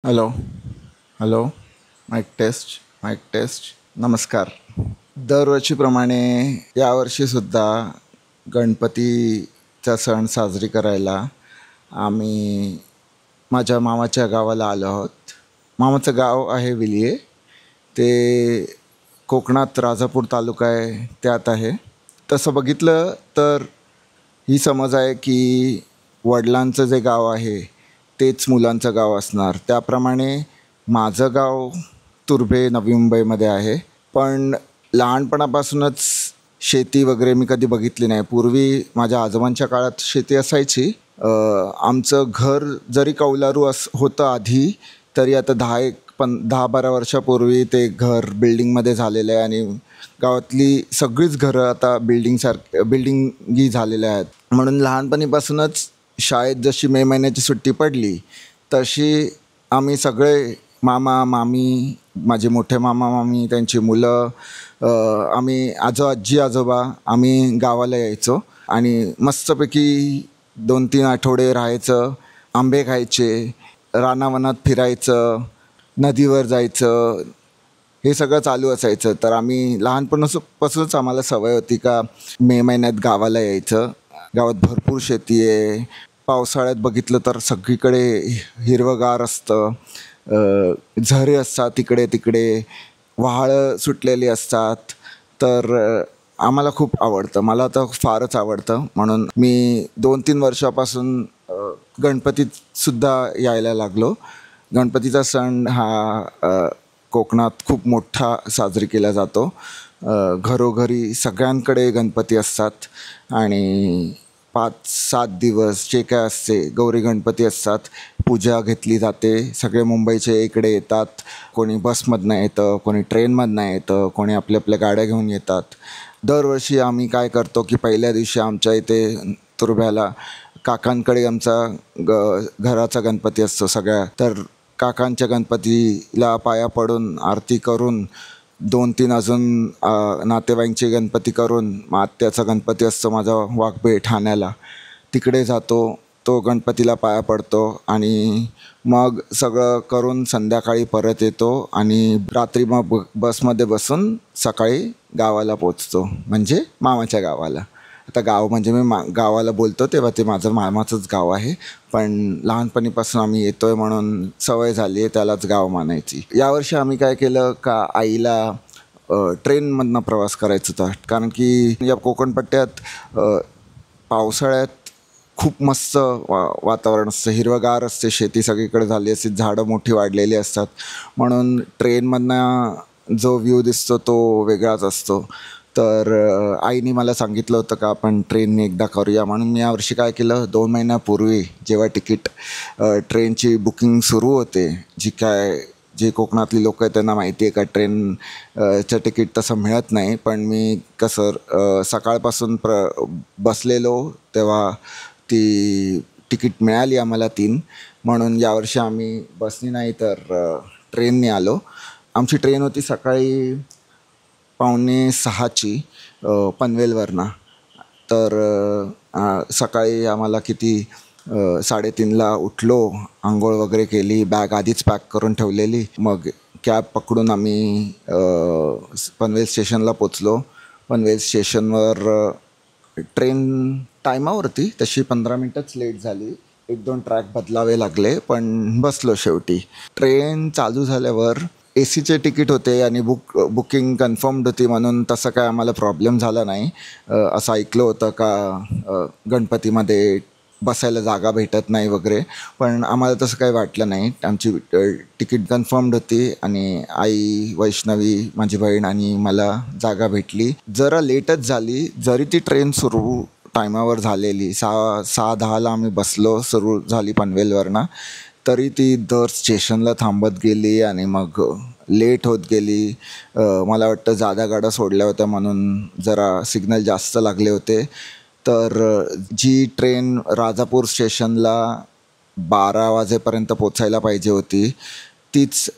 Hello hello. Mic taste. नमस्कार. दरवर्षीप्रमाणे यावर्षीसुद्धा गणपतीचा सण साजरी करायला आम्ही माझ्या मामाच्या गावाला आलो आहोत. मामाचं गाव आहे विलिये. ते कोकणात राजापूर तालुका आहे त्यात आहे. तसं बघितलं तर ही समज आहे की वडिलांचं जे गाव आहे तेच मुलांचं गाव असणार. त्याप्रमाणे माझं गाव तुर्भे नवी मुंबईमध्ये आहे. पण लहानपणापासूनच शेती वगैरे मी कधी बघितली नाही. पूर्वी माझ्या आजोबांच्या काळात शेती असायची. आमचं घर जरी कौलारू होतं आधी, तरी आता 10-12 वर्षापूर्वी ते घर बिल्डिंगमध्ये झालेलं आहे आणि गावातली सगळीच घरं आता बिल्डिंगी झालेल्या आहेत. म्हणून लहानपणीपासूनच शाळेत जशी मे महिन्याची सुट्टी पडली तशी आम्ही सगळे मामा मामी, माझे मोठे मामा मामी, त्यांची मुलं, आम्ही आजी आजोबा आम्ही गावाला यायचो आणि मस्तपैकी 2-3 आठवडे राहायचं. आंबे खायचे, रानावनात फिरायचं, नदीवर जायचं, हे सगळं चालू असायचं. तर आम्ही लहानपणापासूनच आम्हाला सवय होती का मे महिन्यात गावाला यायचं. गावात भरपूर शेती आहे. पावसाळ्यात बघितलं तर सगळीकडे हिरवंगार असतं. झरे असतात इकडे तिकडे, व्हाळं सुटलेली असतात. तर आम्हाला खूप आवडतं. मला तर फारच आवडतं. म्हणून मी 2-3 वर्षापासून गणपतीतसुद्धा यायला लागलो. गणपतीचा सण हा कोकणात खूप मोठा साजरी केला जातो. घरोघरी सगळ्यांकडे गणपती असतात आणि 5-7 दिवस जे काय असते गौरी गणपती असतात. पूजा घेतली जाते. सगळे मुंबईचे इकडे येतात. कोणी बसमधनं येतं, कोणी ट्रेनमधनं येतं, कोणी आपल्या आपल्या गाड्या घेऊन येतात. दरवर्षी आम्ही काय करतो की पहिल्या दिवशी आमच्या इथे तुर्भ्याला काकांकडे आमचा घराचा गणपती असतो सगळ्या. तर काकांच्या गणपतीला पाया पडून आरती करून 2-3 अजून नातेवाईंचे गणपती करून मग आत्याचा गणपती असतो माझा वाघबे ठाण्याला, तिकडे जातो. तो गणपतीला पाया पडतो आणि मग सगळं करून संध्याकाळी परत येतो आणि रात्री मग बसमध्ये बसून सकाळी गावाला पोचतो, म्हणजे मामाच्या गावाला. आता गाव म्हणजे मी गावाला बोलतो तेव्हा ते माझं मामाचंच गाव आहे. पण लहानपणीपासून आम्ही येतो आहे म्हणून सवय झाली आहे त्यालाच गाव मानायची. यावर्षी आम्ही काय केलं का आईला ट्रेनमधनं प्रवास करायचा होता. कारण की या कोकणपट्ट्यात पावसाळ्यात खूप मस्त वातावरण असतं, हिरवंगार असते, शेती सगळीकडे झाली असते, झाडं मोठी वाढलेली असतात. म्हणून ट्रेनमधनं जो व्ह्यू दिसतो तो वेगळाच असतो. तर आईने मला सांगितलं होतं का आपण ट्रेनने एकदा करूया. म्हणून मी यावर्षी काय केलं, 2 महिन्यापूर्वी जेव्हा ट्रेनची बुकिंग सुरू होते, जे कोकणातली लोक आहेत त्यांना माहिती आहे का चं तिकीट तसं मिळत नाही. पण मी कसं सकाळपासून बसलेलो तेव्हा ती तिकीट मिळाली आम्हाला 3. म्हणून यावर्षी आम्ही बसनी नाही तर ट्रेनने आलो. आमची ट्रेन होती सकाळी 5:45ची पनवेलवरनं. तर सकाळी आम्हाला 3:30ला उठलो, आंघोळ वगैरे केली, बॅग आधीच पॅक करून ठेवलेली. मग कॅब पकडून आम्ही पनवेल स्टेशनला पोचलो. पनवेल स्टेशनवर ट्रेन टायमावरती तशी 15 मिनटंच लेट झाली. 1-2 ट्रॅक बदलावे लागले, पण बसलो शेवटी. ट्रेन चालू झाल्यावर ACचे तिकीट होते आणि बुकिंग कन्फर्म्ड होती म्हणून तसं काय आम्हाला प्रॉब्लेम झाला नाही. असं ऐकलं होतं का गणपतीमध्ये बसायला जागा भेटत नाही वगैरे, पण आम्हाला तसं काही वाटलं नाही. आमची तिकीट कन्फर्म्ड होती आणि आई, वैष्णवी, माझी बहीण आणि मला जागा भेटली. जरा लेटच झाली. जरी ती ट्रेन सुरू टायमावर झालेली 6:10ला आम्ही बसलो, सुरू झाली पनवेलवरनं, तरी ती दर स्टेशनला थांबत गेली आणि मग लेट होत गेली. मला वाटतं जादा गाड्या सोडल्या होत्या म्हणून जरा सिग्नल जास्त लागले होते. तर जी ट्रेन राजापूर स्टेशनला 12 वाजेपर्यंत पोचायला पाहिजे होती तीच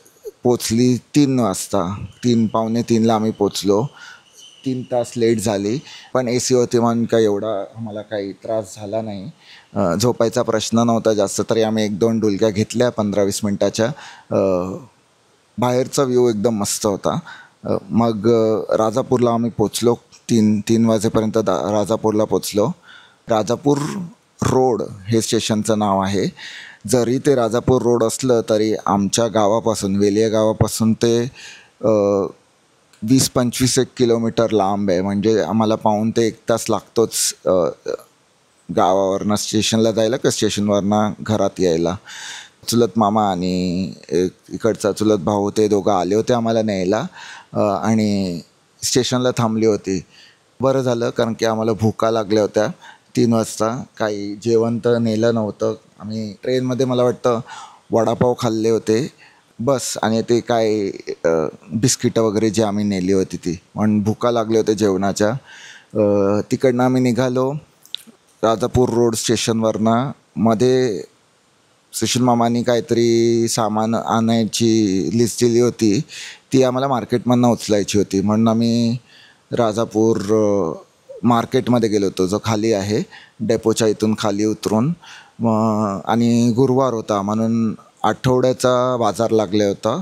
पोचली 3 वाजता. 3 पावणे 3ला आम्ही पोचलो. 3 तास लेट झाली, पण ए सी होती म्हणून काही एवढा आम्हाला काही त्रास झाला नाही. झोपायचा प्रश्न नव्हता जास्त, तरी आम्ही 1-2 डुलक्या घेतल्या 15-20 मिनटाच्या. बाहेरचा व्ह्यू एकदम मस्त होता. मग राजापूरला आम्ही पोचलो. 3 वाजेपर्यंत राजापूरला पोचलो. राजापूर रोड हे स्टेशनचं नाव आहे. जरी ते राजापूर रोड असलं तरी आमच्या गावापासून, वेलिया गावापासून ते 20-25 एक किलोमीटर लांब आहे. म्हणजे आम्हाला पाऊण ते 1 तास लागतोच गावावरनं स्टेशनला जायला किंवा स्टेशनवरनं घरात यायला. चुलत मामा आणि इकडचा चुलत भाऊ ते दोघं आले होते आम्हाला न्यायला आणि स्टेशनला थांबली होती. बरं झालं, कारण की आम्हाला भुका लागल्या होत्या. 3 वाजता काही जेवण तर नेलं नव्हतं. आम्ही ट्रेनमध्ये मला वाटतं वडापाव खाल्ले होते बस, आणि ते काय बिस्किटं वगैरे जी आम्ही नेली होती ती, पण भुका लागले होते जेवणाच्या. तिकडनं आम्ही निघालो राजापूर रोड स्टेशनवरनं. मध्ये सुशील मामांनी काहीतरी सामान आणायची लिस्ट दिली होती, ती आम्हाला मार्केटमधनं उचलायची होती. म्हणून आम्ही राजापूर मार्केटमध्ये गेलो होतो, जो खाली आहे डेपोच्या इथून खाली उतरून. आणि गुरुवार होता म्हणून आठवड्याचा बाजार लागला होता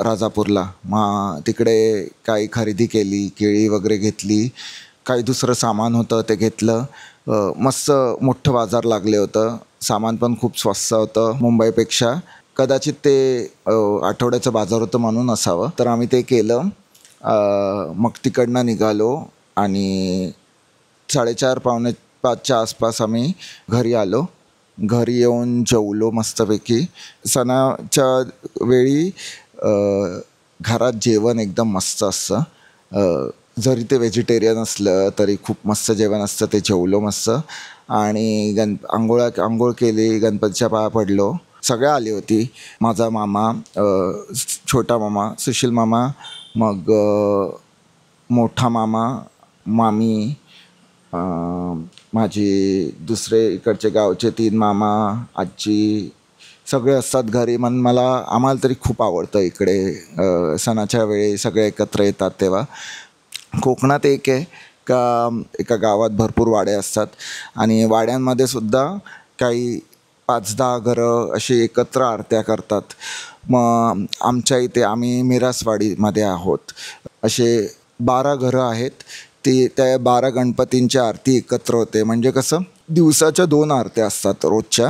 राजापूरला. मग तिकडे काही खरेदी केली, केळी वगैरे घेतली, काही दुसरं सामान होतं ते घेतलं. मस्त मोठं बाजार लागले होतं. सामान पण खूप स्वस्त होतं मुंबईपेक्षा. कदाचित ते आठवड्याचं बाजार होतं म्हणून असावं. तर आम्ही ते केलं. मग तिकडनं निघालो आणि 4:30-5च्या आसपास आम्ही घरी आलो. घरी येऊन जेवलो मस्तपैकी. सणाच्या वेळी घरात जेवण एकदम मस्त असतं. जरी ते व्हेजिटेरियन असलं तरी खूप मस्त जेवण असतं. ते जेवलो मस्त आणि आंघोळ केली, गणपतीच्या पाया पडलो. सगळ्या आली होती. माझा मामा, छोटा मामा, सुशील मामा, मग मोठा मामा, मामी, माझी दुसरे इकडचे गावचे 3 मामा, आजी, सगळे असतात घरी. म्हणून आम्हाला तरी खूप आवडतं इकडे सणाच्या वेळी सगळे एकत्र येतात तेव्हा. कोकणात एक आहे का, एका गावात भरपूर वाडे असतात आणि वाड्यांमध्ये सुद्धा काही 5-10 घरं अशी एकत्र आरत्या करतात. मग आमच्या इथे आम्ही मिरासवाडीमध्ये आहोत. असे 12 घरं आहेत. त्या 12 गणपतींची आरती एकत्र होते. म्हणजे कसं, दिवसाच्या 2 आरत्या असतात रोजच्या.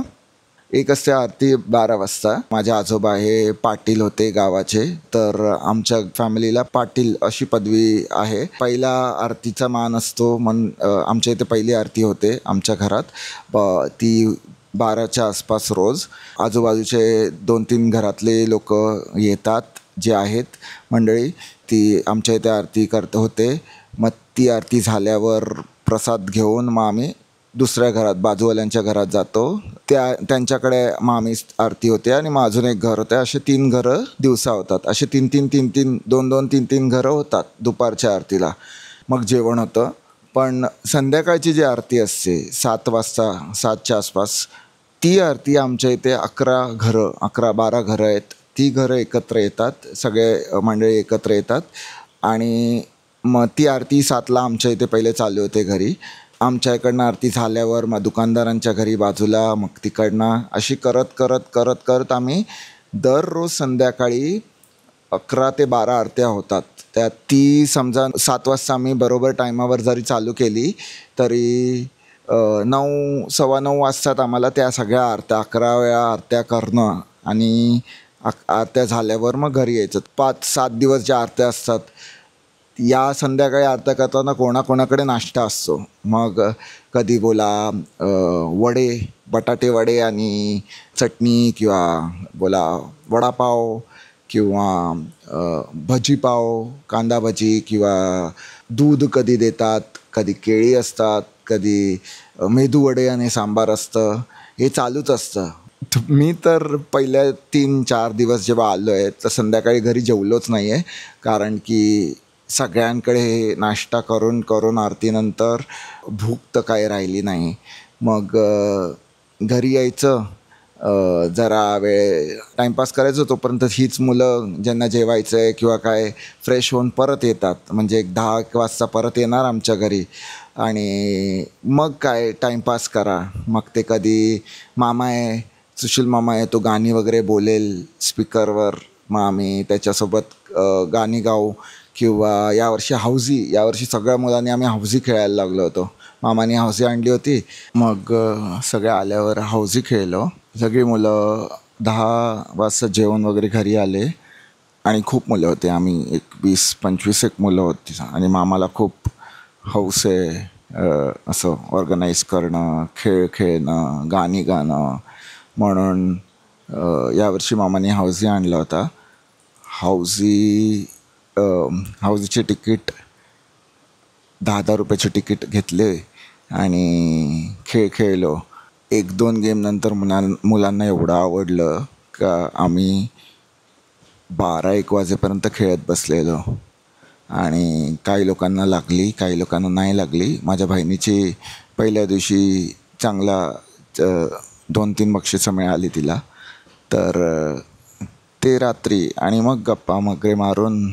एक असते आरती 12 वाजता. माझे आजोबा हे पाटील होते गावाचे, तर आमच्या फॅमिलीला पाटील अशी पदवी आहे. पहिला आरतीचा मान असतो म्हणून आमच्या इथे पहिली आरती होते आमच्या घरात. ती 12च्या आसपास रोज. आजूबाजूचे 2-3 घरातले लोक येतात जे आहेत मंडळी, ती आमच्या इथे आरती होते. मग ती आरती झाल्यावर प्रसाद घेऊन मग आम्ही दुसऱ्या घरात, बाजूवाल्यांच्या घरात जातो. त्यांच्याकडे मग आम्ही आरती होते आणि मग अजून एक घर होते. असे 3 घरं दिवसा होतात. असे 2-2, 3-3 घरं होतात दुपारच्या आरतीला. मग जेवण होतं. पण संध्याकाळची जी आरती असते 7 वाजता, 7च्या आसपास, ती आरती आमच्या इथे 11-12 घरं आहेत. ती घरं एकत्र येतात, सगळे मंडळी एकत्र येतात आणि मग ती आरती 7ला आमच्या इथे पहिले चालू होते घरी. आमच्या इकडनं आरती झाल्यावर मग दुकानदारांच्या घरी बाजूला, मग तिकडनं अशी करत आम्ही दररोज संध्याकाळी 11 ते 12 आरत्या होतात. त्यात ती समजा 7 वाजता आम्ही बरोबर टायमावर जरी चालू केली तरी 9-9:15 वाजतात आम्हाला त्या सगळ्या आरत्या, 11 वेळा आरत्या करणं आणि आरत्या झाल्यावर मग घरी यायचं. 5-7 दिवस ज्या आरत्या असतात, या संध्याकाळी आरत्या करताना कोणाकोणाकडे नाश्ता असतो. मग कधी बोला वडे, बटाटे वडे आणि चटणी, किंवा बोला वडापाव, किंवा भजीपाव, कांदा भजी, किंवा दूध कधी देतात, कधी केळी असतात, कधी मेदू वडे आणि सांबार असतं. हे चालूच असतं. मी तर पहिल्या 3-4 दिवस जेव्हा आलो आहे तर संध्याकाळी घरी जेवलोच नाही आहे, कारण की सगळ्यांकडे नाश्ता करून आरतीनंतर भूक तर काही राहिली नाही. मग घरी यायचं जरा वेळ टाईमपास करायचो. तोपर्यंत हीच मुलं ज्यांना जेवायचं आहे किंवा काय फ्रेश होऊन परत येतात. म्हणजे एक 10 वाजता परत येणार आमच्या घरी आणि मग काय टाईमपास करा. मग ते कधी मामा आहे, सुशील मामा आहे, तो गाणी वगैरे बोलेल स्पीकरवर, मग आम्ही त्याच्यासोबत गाणी गाऊ. किंवा यावर्षी सगळ्या मुलांनी आम्ही हौजी खेळायला लागलो होतो. मामाने हौजी आणली होती. मग सगळे आल्यावर हौजी खेळलो. सगळी मुलं 10 वाजता जेवण वगैरे घरी आले आणि खूप मुलं होते. आम्ही एक 20-25 एक मुलं होती आणि मामाला खूप हौस आहे असं ऑर्गनाईज करणं, खेळ खेळणं, गाणी गाणं. म्हणून यावर्षी मामाने हौजी आणला होता. हौजी हौजीचे तिकीट 10,000 रुपयाचे तिकीट घेतले आणि खेळलो. 1-2 गेम नंतर मुलांना एवढं आवडलं का आम्ही 12-1 वाजेपर्यंत खेळत बसलेलो. आणि काही लोकांना लागली, काही लोकांना नाही लागली. माझ्या बहिणीची पहिल्या दिवशी चांगला 2-3 बक्षिसं मिळाली तिला. तर ते रात्री आणि मग गप्पा वगैरे मारून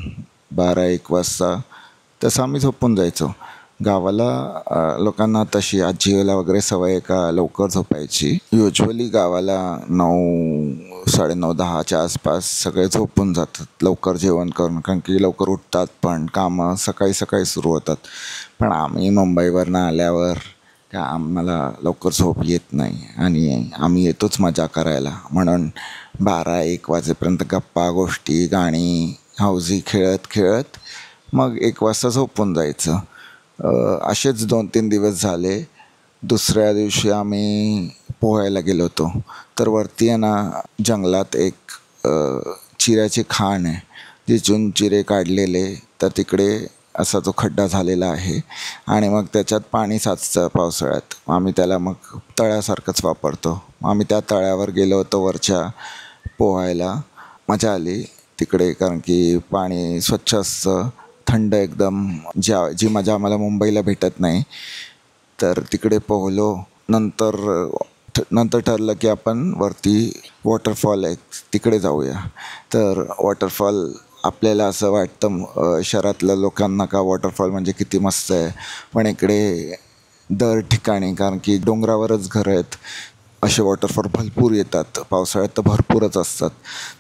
12-1 वाजता तसं आम्ही झोपून जायचो. गावाला लोकांना तशी आजीला वगैरे सवय का लवकर झोपायची. युज्युअली गावाला 9, 9:30, 10च्या आसपास सगळे झोपून जातात लवकर जेवण करून, कारण की लवकर उठतात पण कामं सकाळी सकाळी सुरू होतात. पण आम्ही मुंबईवरनं आल्यावर का आम्हाला लवकर झोप येत नाही आणि आम्ही येतोच मजा करायला. म्हणून 12-1 वाजेपर्यंत गप्पा गोष्टी, गाणी, हौजी खेळत खेळत मग 1 वाजता झोपून जायचं. असेच 2-3 दिवस झाले. दुसऱ्या दिवशी आम्ही पोहायला गेलो होतो. तर वरती आहे ना जंगलात एक चिऱ्याची खाण आहे, जिथून चिरे काढलेले. तर तिकडे असा तो खड्डा झालेला आहे आणि मग त्याच्यात पाणी साचतं पावसाळ्यात. आम्ही त्याला मग तळ्यासारखंच वापरतो. आम्ही त्या तळ्यावर गेलो होतो वरच्या पोहायला. मजा आली तिकडे, कारण की पाणी स्वच्छ असतं, थंड एकदम, जी मजा आम्हाला मुंबईला भेटत नाही. तर तिकडे पोहलो. नंतर ठरलं की आपण वरती वॉटरफॉल आहे तिकडे जाऊया. तर वॉटरफॉल आपल्याला असं वाटतं शहरातल्या लोकांना का वॉटरफॉल म्हणजे किती मस्त आहे, पण इकडे दर ठिकाणी, कारण की डोंगरावरच घरं आहेत, असे वॉटरफॉल भरपूर येतात. पावसाळ्यात तर भरपूरच असतात.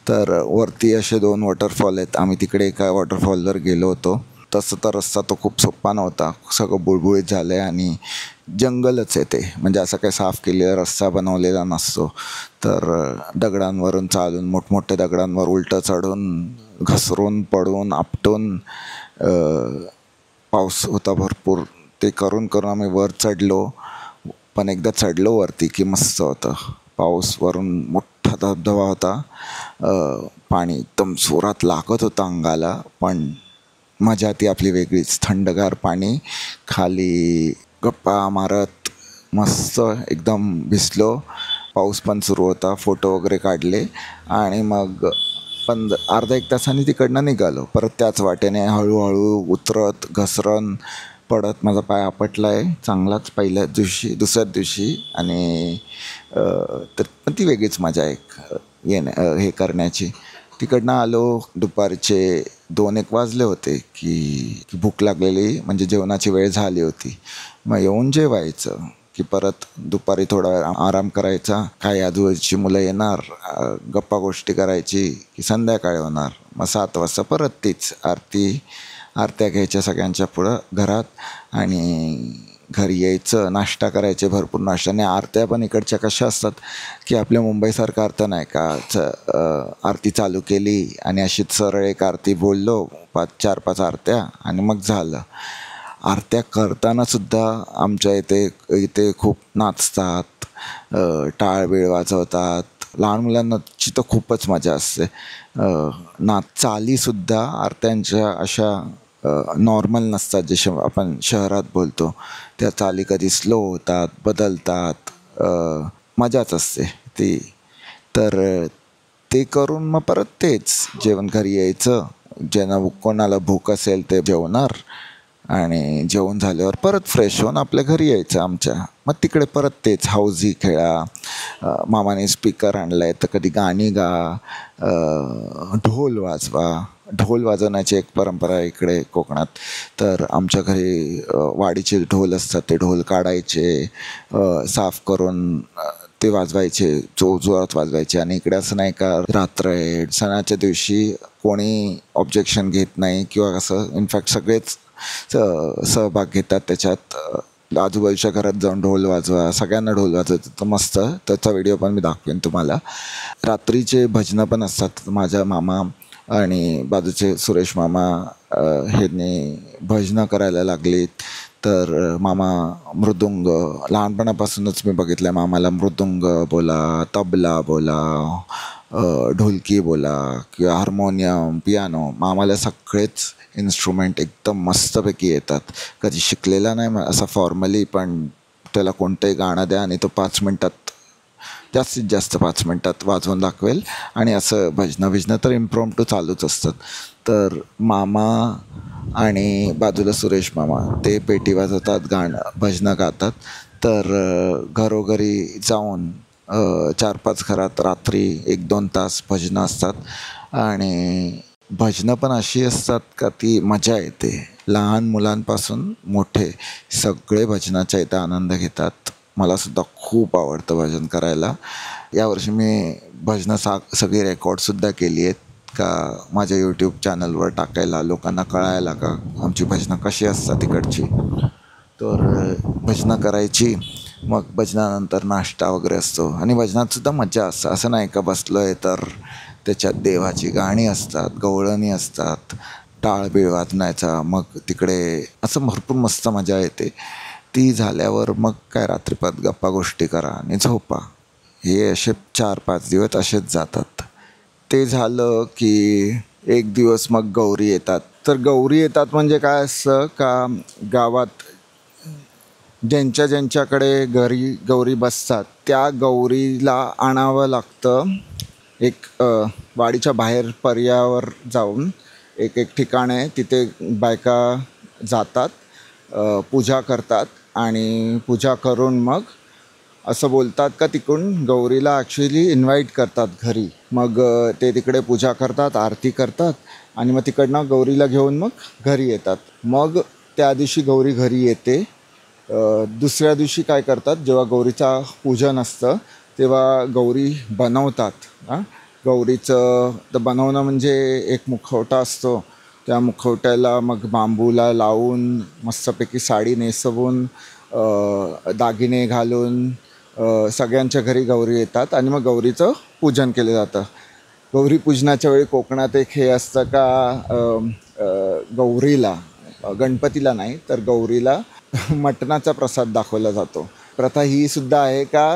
तर वरती असे 2 वॉटरफॉल आहेत. आम्ही तिकडे एका वॉटरफॉलवर गेलो होतो. तसं तर रस्ता तो खूप सोपा नव्हता, सगळं बुळबुळीत झालं आहे आणि जंगलच आहे ते, म्हणजे असं काही साफ केलेला रस्ता बनवलेला नसतो. तर दगडांवरून चालून, मोठमोठ्या दगडांवर उलटं चढून, घसरून पडून आपटून, पाऊस होता भरपूर. ते करून करून आम्ही वर चढलो. पण एकदा चढलो वरती की मस्त होतं. पाऊस, वरून मोठा धबधबा होता. पाणी एकदम जोरात लागत होतं अंगाला, पण मजा ती आपली वेगळीच. थंडगार पाणी, खाली गप्पा मारत मस्त एकदम भिजलो. पाऊस पण सुरू होता. फोटो वगैरे काढले आणि मग अर्धा 1 तासाने तिकडनं निघालो. परत त्याच वाटेने हळूहळू उतरत, घसरण पडत माझा पाय आपटला आहे चांगलाच पहिल्याच दिवशी, दुसऱ्याच दिवशी. आणि तर पण ती वेगळीच मजा आहे हे करण्याची. तिकडनं आलो. दुपारचे 2-1 वाजले होते की भूक लागलेली, म्हणजे जेवणाची वेळ झाली होती. मग येऊन जेवायचं की परत दुपारी थोडा वेळ आराम करायचा. काही आजूबाजूची मुलं येणार, गप्पा गोष्टी करायची की संध्याकाळी होणार. मग 7 वाजता परत तीच आरत्या घ्यायच्या सगळ्यांच्या पुढं घरात आणि घरी यायचं, नाश्ता करायचे, भरपूर नाश्ता. आणि आरत्या पण इकडच्या कशा असतात की आपल्या मुंबईसारखा अर्थ नाही का, आरती चालू केली आणि अशीच सरळ एक आरती बोललो, 4-5 आरत्या आणि मग झालं. आरत्या करतानासुद्धा आमच्या इथे खूप नाचतात, टाळबीळ वाजवतात. लहान मुलांची तर खूपच मजा असते. चालीसुद्धा आरत्यांच्या अशा नॉर्मल नसतात, जसे आपण शहरात बोलतो. त्या चाली कधी स्लो होतात, बदलतात, मजाच असते ती. तर ते करून मग परत तेच जेवण घरी यायचं. कोणाला भूक असेल ते जेवणार आणि जेवण झाल्यावर परत फ्रेश होऊन आपल्या घरी यायचं आमच्या. मग तिकडे परत तेच हौजी खेळा, मामाने स्पीकर आणला आहे तर कधी गाणी गा, ढोल वाजवा. ढोल वाजवण्याची एक परंपरा आहे इकडे कोकणात. तर आमच्या घरी वाडीचे ढोल असतात, ते ढोल काढायचे, साफ करून ते वाजवायचे, जोरात वाजवायचे. आणि इकडे असं नाही का रात्र आहे सणाच्या दिवशी कोणी ऑब्जेक्शन घेत नाही किंवा असं. इनफॅक्ट सगळेच सहभाग घेतात त्याच्यात. आजूबाजूच्या घरात जाऊन ढोल वाजवा, सगळ्यांना ढोल वाजवतं तर मस्त. त्याचा व्हिडिओ पण मी दाखवेन तुम्हाला. रात्रीचे भजनं पण असतात. माझ्या मामा आणि बाजूचे सुरेश मामा ह्यांनी भजनं करायला लागलीत. तर मामा मृदुंग, लहानपणापासूनच मी बघितलं आहे मामाला मृदुंग बोला, तबला बोला, ढोलकी बोला किंवा हार्मोनियम, पियानो, मामाला सगळेच इन्स्ट्रुमेंट एकदम मस्तपैकी येतात. कधी शिकलेला नाही असा फॉर्मली, पण त्याला कोणतंही गाणं द्या आणि तो 5 मिनटात, जास्तीत जास्त 5 मिनटात वाजवून दाखवेल. आणि असं भजनं तर इम्प्रॉम्प्टू चालूच असतात. तर मामा आणि बाजूला सुरेश मामा ते पेटी वाजवतात, भजनं गातात. तर घरोघरी जाऊन 4-5 घरात रात्री 1-2 तास भजनं असतात. आणि भजनं पण अशी असतात का ती मजा येते. लहान मुलांपासून मोठे सगळे भजनाच्या इथं आनंद घेतात. मलासुद्धा खूप आवडतं भजन करायला. यावर्षी मी भजनं सगळी रेकॉर्डसुद्धा केली आहेत का माझ्या यूट्यूब चॅनलवर टाकायला, लोकांना कळायला का आमची भजनं कशी असतात तिकडची. तर भजनं करायची. मग भजनानंतर नाश्ता वगैरे असतो. आणि भजनातसुद्धा मजा असतं. असं नाही का बसलो आहे तर त्याच्यात देवाची गाणी असतात, गवळणी असतात, टाळबीळ वाजण्याचा. मग तिकडे असं भरपूर मस्त मजा येते. ती झाल्यावर मग काय रात्रीपात गप्पा गोष्टी करा आणि झोपा. हे असे 4-5 दिवस असेच जातात. ते झालं की एक दिवस मग गौरी येतात. तर गौरी येतात म्हणजे काय असतं का गावात ज्यांच्याकडे गौरी बसतात त्या गौरीला आणावं लागतं. एक वाडीच्या बाहेर पर्यावर जाऊन एक ठिकाण आहे, तिथे बायका जातात, पूजा करतात. आणि पूजा करून मग असं बोलतात का तिकडून गौरीला ॲक्च्युली इन्व्हाइट करतात घरी. मग ते तिकडे पूजा करतात, आरती करतात आणि मग तिकडनं गौरीला घेऊन मग घरी येतात. मग त्या दिवशी गौरी घरी येते. दुसऱ्या दिवशी काय करतात, जेव्हा गौरीचा पूजन असतं तेव्हा गौरी बनवतात. गौरीचं तर बनवणं म्हणजे एक मुखवटा असतो. त्या मुखवट्याला मग बांबूला लावून मस्तपैकी साडी नेसवून दागिने घालून सगळ्यांच्या घरी गौरी येतात आणि मग गौरीचं पूजन केलं जातं. गौरी पूजनाच्या वेळी कोकणात एक हे असतं का गौरीला, गणपतीला नाही तर गौरीला मटणाचा प्रसाद दाखवला जातो. प्रथा ही सुद्धा आहे का.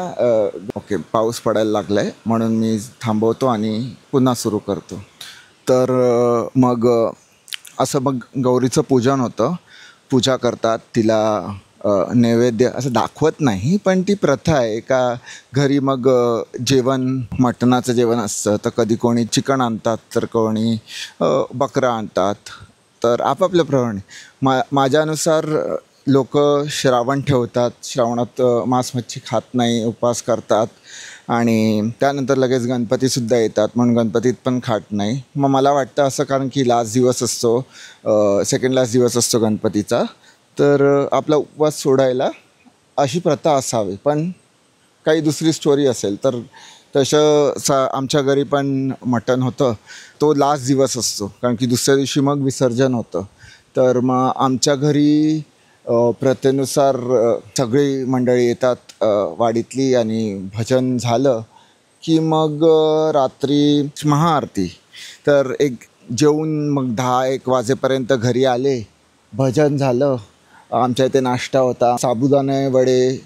ओके, पाऊस पडायला लागला आहे म्हणून मी थांबवतो आणि पुन्हा सुरू करतो. तर मग असं मग गौरीचं पूजन होतं. पूजा करतात, तिला नैवेद्य असं दाखवत नाही, पण ती प्रथा आहे का घरी मग जेवण, मटणाचं जेवण असतं. तर कधी कोणी चिकन आणतात तर कोणी बकरा आणतात. तर आपापल्याप्रमाणे माझ्यानुसार लोक श्रावण ठेवतात. श्रावणात मांस मच्छी खात नाही, उपवास करतात. आणि त्यानंतर लगेच गणपतीसुद्धा येतात म्हणून गणपतीत पण खात नाही. मग मला वाटतं असं, कारण की लास्ट दिवस असतो, सेकंड लास्ट दिवस असतो गणपतीचा, तर आपला उपवास सोडायला अशी प्रथा असावी. पण काही दुसरी स्टोरी असेल तर तसं आमच्या घरी पण मटण होतं. तो लास्ट दिवस असतो कारण की दुसऱ्या दिवशी मग विसर्जन होतं. तर मग आमच्या घरी प्रथेनुसार सगळी मंडळी येतात वाडीतली आणि भजन झालं की मग रात्री महाआरती. तर एक जेवून मग 10-1 वाजेपर्यंत घरी आले, भजन झालं. आमच्या इथे नाश्ता होता, साबुदाणे वडे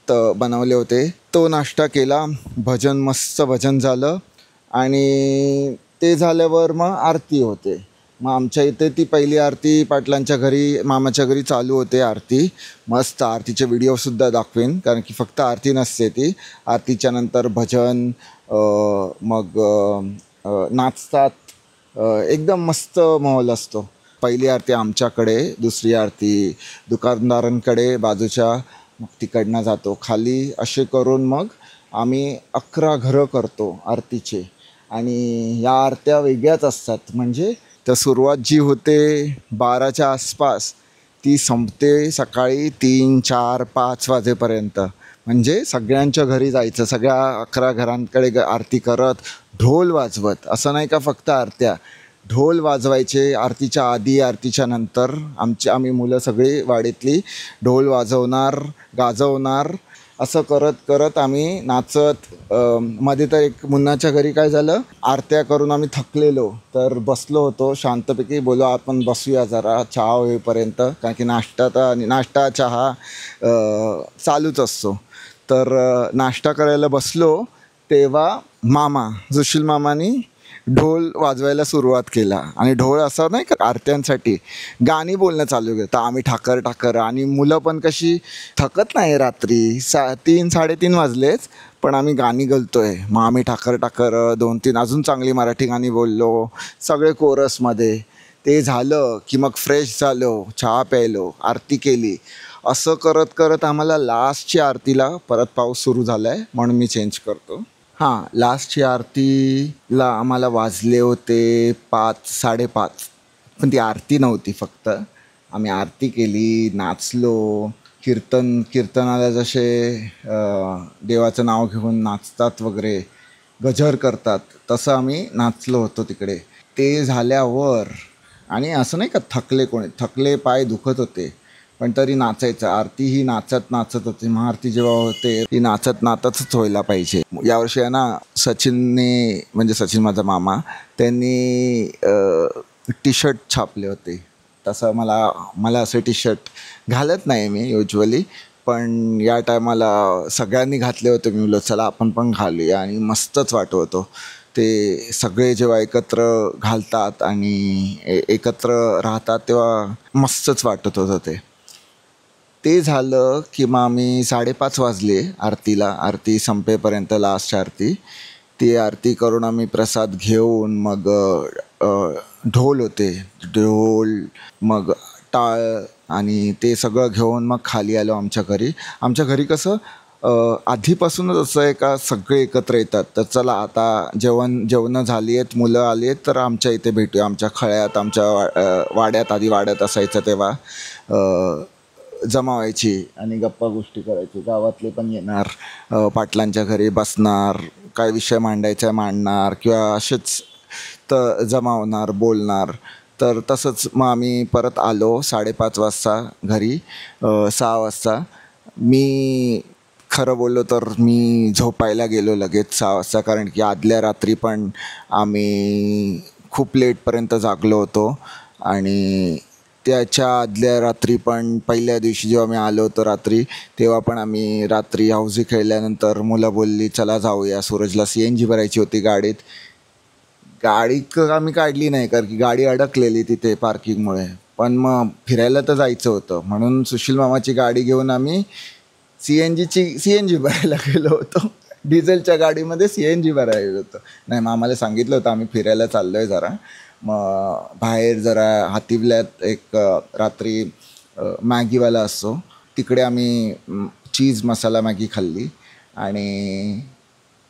तर बनवले होते, तो नाश्ता केला. मस्त भजन झालं आणि ते झाल्यावर मग आरती होते. मग आमच्या इथे ती पहिली आरती पाटलांच्या घरी, मामाच्या घरी चालू होते आरती. मस्त आरतीचे व्हिडिओसुद्धा दाखवेन, कारण की फक्त आरती नसते ती. आरतीच्या नंतर भजन, मग नाचतात. एकदम मस्त माहोल असतो. पहिली आरती आमच्याकडे, दुसरी आरती दुकानदारांकडे बाजूच्या, मग तिकडनं जातो खाली. असे करून मग आम्ही 11 घरं करतो आरतीचे. आणि या आरत्या वेगळ्याच असतात. म्हणजे तर सुरुवात जी होते 12च्या आसपास ती संपते सकाळी 3, 4, 5 वाजेपर्यंत. म्हणजे सगळ्यांच्या घरी जायचं, सगळ्या 11 घरांकडे आरती करत, ढोल वाजवत. असं नाही का फक्त आरत्या, ढोल वाजवायचे आरतीच्या आधी, आरतीच्या नंतर. आम्ही मुलं सगळी वाडीतली ढोल वाजवणार, गाजवणार. असं करत करत आम्ही नाचत. मध्ये तर एक मुन्नाच्या घरी काय झालं, आरत्या करून आम्ही थकलेलो, तर बसलो होतो शांतपैकी. बोलो आपण बसूया जरा चहा होईपर्यंत, कारण की नाश्ता चहा चालूच असतो. तर नाश्ता करायला बसलो तेव्हा सुशील मामानी ढोल वाजवायला सुरुवात केला. आणि ढोल असं नाही का आरत्यांसाठी गाणी बोलणं चालू केलं. तर आम्ही ठाकर ठाकर, आणि मुलं पण कशी थकत नाही, रात्री 3, 3:30 वाजलेच, पण आम्ही गाणी गलतोय. मग आम्ही ठाकर ठाकर 2-3 अजून चांगली मराठी गाणी बोललो, सगळे कोरसमध्ये. ते झालं की मग फ्रेश झालो, चहा प्यायलो, आरती केली. असं करत करत आम्हाला लास्टची आरतीला परत पाऊस सुरू झाला आहे म्हणून मी चेंज करतो. लास्टची आरतीला आम्हाला वाजले होते 5, 5:30. पण ती आरती नव्हती, फक्त आम्ही आरती केली, नाचलो. कीर्तनाला जसे देवाचं नाव घेऊन नाचतात वगैरे, गजर करतात, तसं आम्ही नाचलो होतो तिकडे. ते झाल्यावर आणि असं नाही का थकले पाय दुखत होते, पण तरी नाचायचं. आरती ही नाचत नाचत होती. महाआरती जेव्हा होते ती नाचत नाचतच व्हायला पाहिजे. यावर्षी आहे ना, सचिनने, म्हणजे सचिन माझा मामा, त्यांनी टी शर्ट छापले होते. तसं मला असे टी शर्ट घालत नाही मी युज्युअली, पण या टायमाला सगळ्यांनी घातले होते. मी बोललो चला आपण पण घालूया, आणि मस्तच वाटत होतं. ते सगळे जेव्हा एकत्र घालतात आणि एकत्र राहतात तेव्हा मस्तच वाटत होतं. ते झालं की मग आम्ही 5:30 वाजले आरतीला, आरती संपेपर्यंत, लास्ट आरती. ती आरती करून आम्ही प्रसाद घेऊन मग ढोल होते, मग टाळ आणि ते सगळं घेऊन मग खाली आलो आमच्या घरी. आमच्या घरी कसं आधीपासूनच असं आहे का, सगळे एकत्र येतात. तर चला आता जेवणं झाली आहेत, मुलं आली आहेत, तर आमच्या इथे भेटूया. आमच्या खळ्यात, आमच्या वाड्यात, आधी वाड्यात असायचं तेव्हा जमा व्हायची आणि गप्पा गोष्टी करायची. गावातले पण येणार, पाटलांच्या घरी बसणार, काय विषय मांडायचा मांडणार, किंवा असेच तर जमा होणार, बोलणार. तर तसंच मग आम्ही परत आलो 5:30 वाजता घरी. 6 वाजता मी खरं बोललो तर मी झोपायला गेलो लगेच 6 वाजता, कारण की आदल्या रात्री पण आम्ही खूप लेटपर्यंत जागलो होतो. आणि त्याच्या आदल्या रात्री पण, पहिल्या दिवशी जेव्हा मी आलो होतो रात्री, तेव्हा पण आम्ही रात्री हौजी खेळल्यानंतर मुलं बोलली चला जाऊया. सूरजला CNG भरायची होती गाडीत. गाडी आम्ही काढली नाही, कारण की गाडी अडकलेली तिथे पार्किंगमुळे. पण मग फिरायला तर जायचं होतं, म्हणून सुशील मामाची गाडी घेऊन आम्ही CNG भरायला गेलो होतो. डिझेलच्या गाडीमध्ये CNG भरायला गेलो होतो. नाही, मामाला सांगितलं होतं आम्ही फिरायला चाललो आहे जरा. मग बाहेर जरा हातिवल्यात एक रात्री मॅगीवाला असतो, तिकडे आम्ही चीज मसाला मॅगी खाल्ली आणि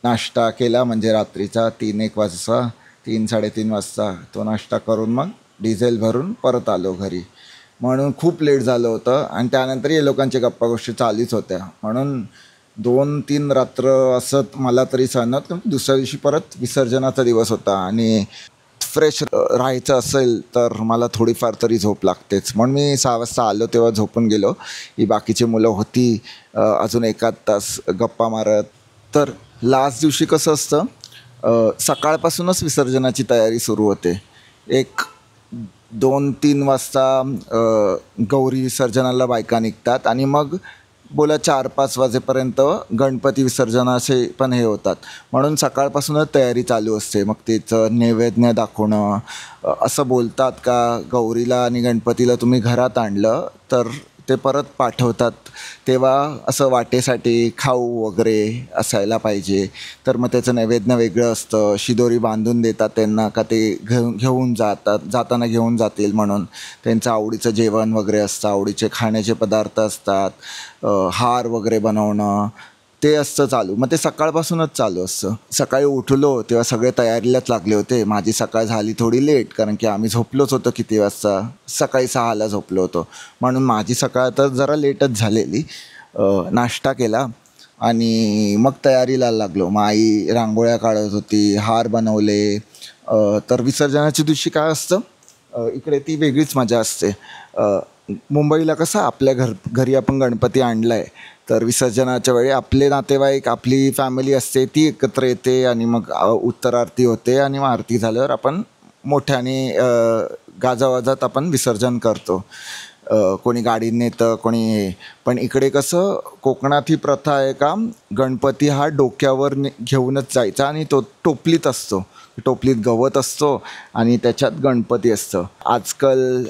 नाश्ता केला. म्हणजे रात्रीचा 3-1 वाजता, 3-3:30 वाजता तो नाश्ता करून मग डिझेल भरून परत आलो घरी. म्हणून खूप लेट झालं होतं. आणि त्यानंतर या लोकांच्या गप्पा गोष्टी चालूच होत्या, म्हणून 2-3 रात्र असं मला तरी सहनत. दुसऱ्या दिवशी परत विसर्जनाचा दिवस होता आणि फ्रेश राहायचं असेल तर मला थोडीफार तरी झोप लागतेच. म्हणून मी 6 वाजता आलो तेव्हा झोपून गेलो. ही बाकीची मुलं होती अजून 1 तास गप्पा मारत. तर लास्ट दिवशी कसं असतं, सकाळपासूनच विसर्जनाची तयारी सुरू होते. 2-3 वाजता गौरी विसर्जनाला बायका निघतात आणि मग बोला 4-5 वाजेपर्यंत गणपती विसर्जनाचे पण हे होतात. म्हणून सकाळपासूनच तयारी चालू असते. मग त्याचं नैवेद्य दाखवणं. असं बोलतात का गौरीला आणि गणपतीला तुम्ही घरात आणलं तर ते परत पाठवतात, तेव्हा असं वाटेसाठी खाऊ वगैरे असायला पाहिजे. तर मग त्याचं नैवेद्य वेगळं असतं, शिदोरी बांधून देतात त्यांना का ते घेऊन जाताना घेऊन जातील म्हणून. त्यांचं आवडीचं जेवण वगैरे असतं, आवडीचे खाण्याचे पदार्थ असतात, हार वगैरे बनवणं ते असतं चालू. मग ते सकाळपासूनच चालू असतं. सकाळी उठलो तेव्हा सगळे तयारीलाच लागले होते. माझी सकाळ झाली थोडी लेट, कारण की आम्ही झोपलोच होतो किती वाजता, सकाळी 6ला झोपलो होतो, म्हणून माझी सकाळ तर जरा लेटच झालेली. नाश्ता केला आणि मग तयारीला लागलो. मग आई रांगोळ्या काढत होती, हार बनवले. तर विसर्जनाच्या दिवशी काय असतं, इकडे ती वेगळीच मजा असते. मुंबईला कसं आपल्या घरी आपण गणपती आणला आहे, तर विसर्जनाच्या वेळी आपले नातेवाईक, आपली फॅमिली असते ती एकत्र येते आणि मग उत्तर आरती होते आणि मग आरती झाल्यावर आपण मोठ्याने गाजावाजात आपण विसर्जन करतो. कोणी गाडीने नेतं, कोणी पण इकडे कसं कोकणात ही प्रथा आहे का, गणपती हा डोक्यावर घेऊनच जायचा आणि तो टोपलीत असतो, टोपलीत गवत असतो आणि त्याच्यात गणपती असतं. आजकाल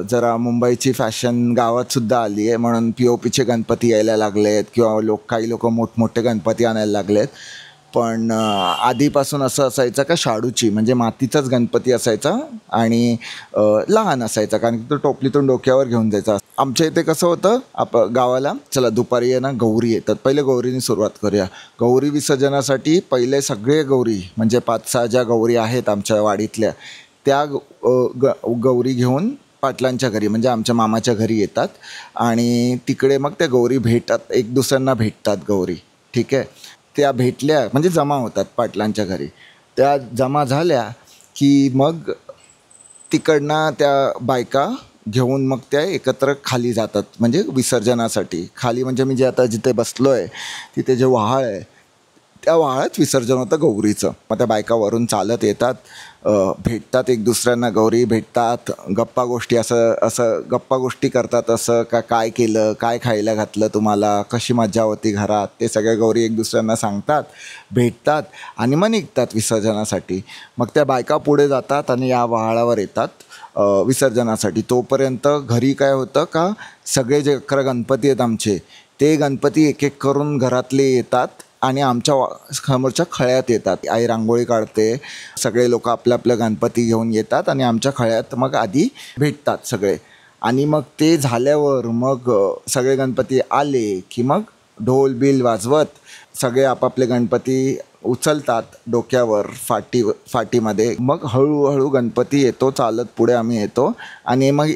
जरा मुंबईची फॅशन गावातसुद्धा आली आहे, म्हणून POPचे गणपती यायला लागले आहेत किंवा काही लोक मोठमोठे गणपती आणायला लागले आहेत. पण आधीपासून असं असायचं का शाडूची म्हणजे मातीचाच गणपती असायचा आणि लहान असायचा, कारण की तो टोपलीतून डोक्यावर घेऊन जायचा. आमच्या इथे कसं होतं, गावाला चला दुपारी आहे ना गौरी येतात, पहिले गौरीने सुरुवात करूया. गौरी विसर्जनासाठी पहिले सगळे गौरी म्हणजे 5-6 ज्या गौरी आहेत आमच्या वाडीतल्या, त्या गौरी घेऊन पाटलांच्या घरी म्हणजे आमच्या मामाच्या घरी येतात आणि तिकडे मग त्या गौरी भेटतात, एक दुसऱ्यांना भेटतात गौरी. ठीक आहे, त्या भेटल्या म्हणजे जमा होतात पाटलांच्या घरी. त्या जमा झाल्या की मग तिकडनं त्या बायका घेऊन मग त्या एकत्र खाली जातात म्हणजे विसर्जनासाठी. खाली म्हणजे मी जे आता जिथे बसलो आहे तिथे जे व्हाळ आहे त्या व्हाळात विसर्जन होतं गौरीचं. मग त्या बायका वरून चालत येतात, भेटतात एक दुसऱ्यांना, गौरी भेटतात, गप्पा गोष्टी असं गप्पा गोष्टी करतात. असं काय केलं, काय खायला घातलं तुम्हाला, कशी मजा होती घरात, ते सगळ्या गौरी एक दुसऱ्यांना सांगतात, भेटतात आणि मग निघतात विसर्जनासाठी. मग त्या बायका पुढे जातात आणि या व्हाळावर येतात विसर्जनासाठी. तोपर्यंत घरी काय होतं का, सगळे जे 11 गणपती आहेत आमचे, ते गणपती एक एक करून घरातले येतात आणि आमच्या समोरच्या खळ्यात येतात. आई रांगोळी काढते, सगळे लोक आपल्या आपल्या गणपती घेऊन येतात आणि आमच्या खळ्यात मग आधी भेटतात सगळे. आणि मग ते झाल्यावर मग सगळे गणपती आले की मग ढोल बिल वाजवत सगळे आपापले गणपती उचलतात डोक्यावर फाटीमध्ये. मग हळूहळू गणपती येतो, चालत पुढे आम्ही येतो आणि मग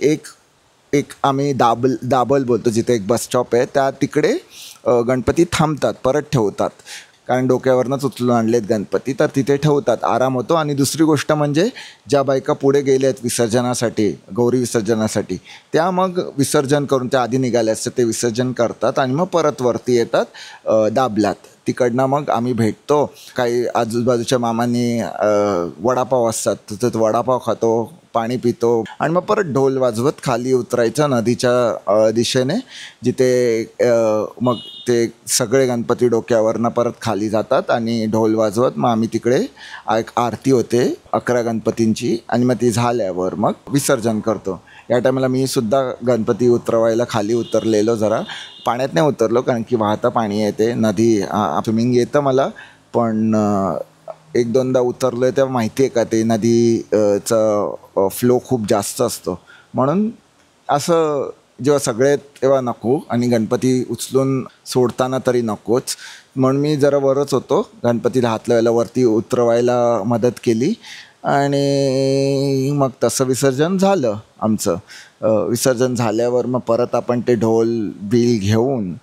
एक आम्ही दाबल बोलतो, जिथे एक बस स्टॉप आहे त्या तिकडे गणपती थांबतात, परत ठेवतात, कारण डोक्यावरनंच उचलून आणलेत गणपती, तर तिथे ठेवतात, आराम होतो. आणि दुसरी गोष्ट म्हणजे ज्या बायका पुढे गेल्या आहेत विसर्जनासाठी, गौरी विसर्जनासाठी, त्या मग विसर्जन करून त्या आधी निघाले असतात ते विसर्जन करतात आणि मग परत वरती येतात दाबल्यात. तिकडनं मग आम्ही भेटतो, काही आजूबाजूच्या मामांनी वडापाव असतात तर वडापाव खातो, पाणी पितो आणि मग परत ढोल वाजवत खाली उतरायचं नदीच्या दिशेने, जिथे मग ते सगळे गणपती डोक्यावरनं परत खाली जातात आणि ढोल वाजवत मग आम्ही तिकडे एक आरती होते 11 गणपतींची आणि मग ती झाल्यावर मग विसर्जन करतो. या टायमाला मी सुद्धा गणपती उतरवायला खाली उतरलेलो, जरा पाण्यात नाही उतरलो कारण की वाहतं पाणी येते, नदी स्विमिंग येतं मला, पण 1-2दा उतरलो आहे तेव्हा माहिती आहे का ते नदीचा फ्लो खूप जास्त असतो. म्हणून असं जेव्हा सगळे तेव्हा नको आणि गणपती उचलून सोडताना तरी नकोच, म्हणून मी जरा वरच होतो, गणपतीला हात लावायला वरती उतरवायला मदत केली आणि मग तसं विसर्जन झालं आमचं. विसर्जन झाल्यावर मग परत आपण ते ढोल बिल घेऊन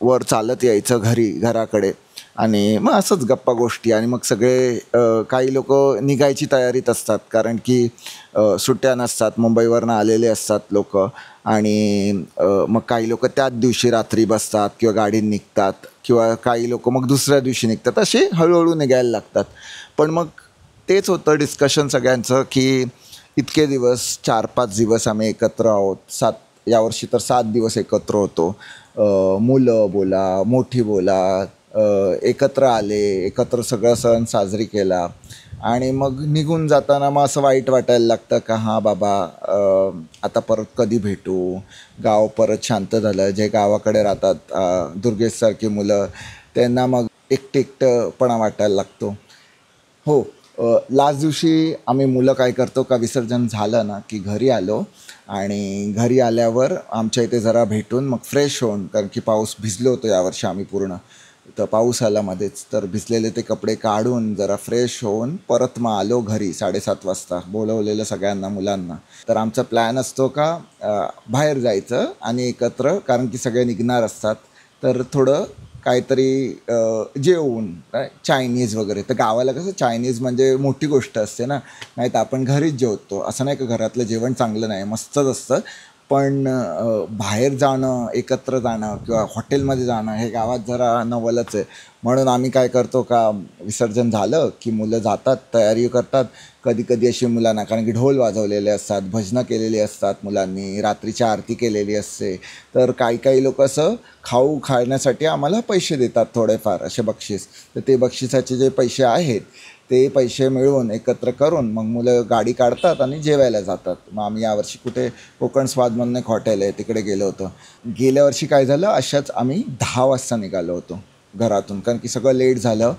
वर चालत यायचं घराकडे आणि मग असंच गप्पा गोष्टी. आणि मग सगळे काही लोक निघायची तयारीत असतात, कारण की सुट्ट्या नसतात, मुंबईवरनं आलेले असतात लोक, आणि मग काही लोक त्याच दिवशी रात्री बसतात किंवा गाडीने निघतात किंवा काही लोक मग दुसऱ्या दिवशी निघतात, असे हळूहळू निघायला लागतात. पण मग तेच होतं डिस्कशन सगळ्यांचं की इतके दिवस 4-5 दिवस आम्ही एकत्र आहोत, यावर्षी तर 7 दिवस एकत्र होतो, मुलं बोला, मोठी बोला, एकत्र आले, एकत्र सगळं सण साजरी केला आणि मग निघून जाताना मग असं वाईट वाटायला लागतं का हां बाबा आता परत कधी भेटू. गाव परत शांत झालं. जे गावाकडे राहतात दुर्गेशसारखी मुलं त्यांना मग एकटं एकटंपणा वाटायला लागतो. हो. लास्ट दिवशी आम्ही मुलं काय करतो का विसर्जन झालं ना की घरी आलो आणि घरी आल्यावर आमच्या इथे जरा भेटून मग फ्रेश होऊन, कारण की पाऊस भिजलो होतो यावर्षी आम्ही पूर्ण, तर पाऊस आला मध्येच, तर भिजलेले ते कपडे काढून जरा फ्रेश होऊन परत मग आलो घरी 7:30 वाजता, बोलवलेलं सगळ्यांना मुलांना. तर आमचा प्लॅन असतो का बाहेर जायचं आणि एकत्र, कारण की सगळे निघणार असतात, तर थोडं काहीतरी जेवून चायनीज वगैरे. तर गावाला कसं चायनीज म्हणजे मोठी गोष्ट असते ना, नाही तर आपण घरीच जेवतो. असं नाही का घरातलं जेवण चांगलं नाही, मस्तच असतं, पण बाहेर जाणं, एकत्र जाणं किंवा हॉटेलमध्ये जाणं हे गावात जरा नवलच आहे. म्हणून आम्ही काय करतो का विसर्जन झालं की मुलं जातात, तयारी करतात. कधी कधी अशी मुलांना, कारण की ढोल वाजवलेले असतात, भजनं केलेली असतात मुलांनी, रात्रीची आरती केलेली असते, तर काही काही लोक असं खाऊ खाण्यासाठी आम्हाला पैसे देतात थोडेफार असे बक्षीस. तर ते बक्षिसाचे जे पैसे आहेत ते पैसे मिळवून एकत्र करून मग मुलं गाडी काढतात आणि जेवायला जातात. मग आम्ही यावर्षी कुठे कोकण स्वाद म्हणून एक हॉटेल आहे तिकडे गेलो होतो. गेल्या वर्षी काय झालं, अशाच आम्ही 10 वाजता निघालो होतो घरातून, कारण की सगळं लेट झालं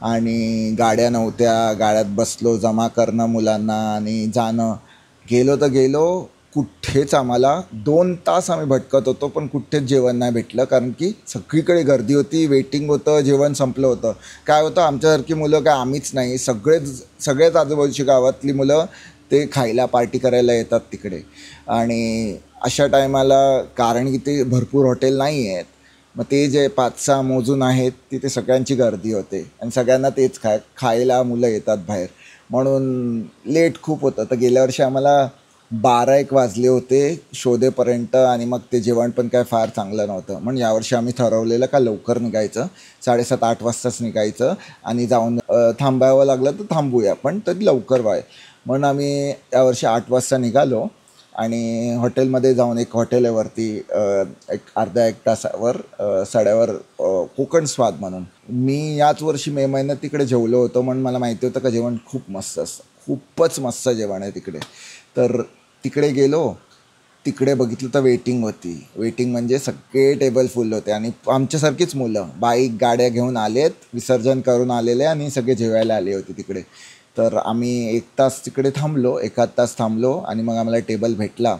आणि गाड्या नव्हत्या. गाड्यात बसलो, जमा करणं मुलांना आणि जाणं. गेलो तर गेलो, कुठेच आम्हाला 2 तास आम्ही भटकत होतो पण कुठेच जेवण नाही भेटलं, कारण की सगळीकडे गर्दी होती, वेटिंग होतं, जेवण संपलं होतं. काय होतं, आमच्यासारखी मुलं काय आम्हीच नाही, सगळेच आजूबाजूची गावातली मुलं ते खायला पार्टी करायला येतात तिकडे. आणि अशा टायमाला, कारण की ते भरपूर हॉटेल नाही आहेत, मग ते जे 5-6 मोजून आहेत तिथे सगळ्यांची गर्दी होते आणि सगळ्यांना तेच खायला मुलं येतात बाहेर, म्हणून लेट खूप होतं. तर गेल्या वर्षी आम्हाला 12-1 वाजले होते शोधेपर्यंत आणि मग ते जेवण पण काय फार चांगलं नव्हतं. म्हणून यावर्षी आम्ही ठरवलेलं का लवकर निघायचं, 7:30-8 वाजताच निघायचं आणि जाऊन थांबावं लागलं तर थांबूया, पण तरी लवकर व्हाय. म्हणून आम्ही यावर्षी 8 वाजता निघालो आणि हॉटेलमध्ये जाऊन, एक हॉटेल आहे वरती एक अर्ध्या 1 तासावर सड्यावर, कोकण स्वाद म्हणून. मी याच वर्षी मे महिन्यात तिकडे जेवलो होतो, म्हणून मला माहिती होतं का जेवण खूप मस्त असतं, खूपच मस्त जेवण आहे तिकडे. तर तिकडे गेलो, तिकडे बघितलं तर वेटिंग होती. वेटिंग म्हणजे सगळे टेबल फुल होते आणि आमच्यासारखीच मुलं बाईक गाड्या घेऊन आलेत, विसर्जन करून आलेले आणि सगळे जेवायला आले होते तिकडे. तर आम्ही 1 तास तिकडे थांबलो, 1-1.5 तास थांबलो आणि मग आम्हाला टेबल भेटला.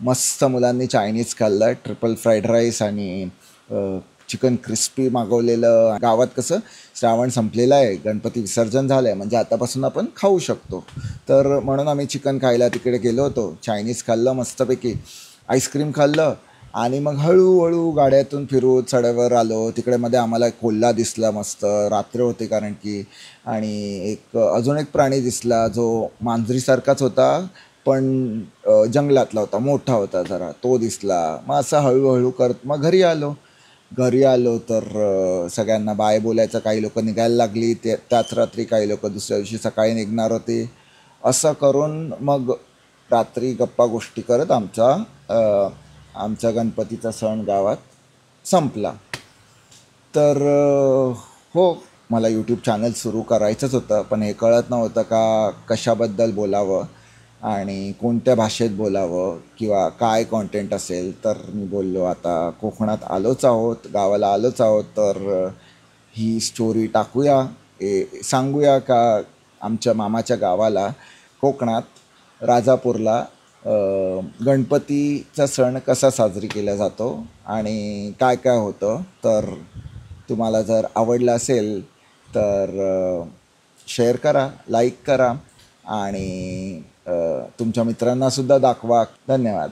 मस्त मुलांनी चायनीज खाल्लं, ट्रिपल फ्राईड राईस आणि चिकन क्रिस्पी मागवलेलं. गावात कसं श्रावण संपलेला आहे, गणपती विसर्जन झालं आहे, म्हणजे आतापासून आपण खाऊ शकतो. तर म्हणून आम्ही चिकन खायला तिकडे गेलो होतो, चायनीज खाल्लं मस्तपैकी, आईस्क्रीम खाल्लं आणि मग हळूहळू गाड्यातून फिरून चढ्यावर आलो. तिकडे मध्ये आम्हाला एक कोल्हा दिसला मस्त, रात्र होते कारण की, आणि एक अजून एक प्राणी दिसला जो मांजरीसारखाच होता पण जंगलातला होता, मोठा होता जरा, तो दिसला. मग असं हळूहळू करत मग घरी आलो तर सगळ्यांना बाय बोलायचं. काही लोक निघायला लागली, त्याच रात्री काही लोक दुसऱ्या दिवशी सकाळी निघणार होते. असं करून मग रात्री गप्पा गोष्टी करत आमचा गणपतीचा सण गावात संपला. तर हो, मला यूट्यूब चॅनल सुरू करायचंच होतं, पण हे कळत नव्हतं का कशाबद्दल बोलावं आणि कोणत्या भाषेत बोलावं किंवा काय कॉन्टेंट असेल. तर मी बोललो आता कोकणात आलोच आहोत, गावाला आलोच आहोत, तर ही स्टोरी टाकूया, सांगूया का आमच्या मामाच्या गावाला कोकणात राजापूरला गणपतीचा सण कसा साजरी केला जातो आणि काय काय होतं. तर तुम्हाला जर आवडलं असेल तर शेअर करा, लाईक करा आणि तुमच्या मित्रांनासुद्धा दाखवा. धन्यवाद.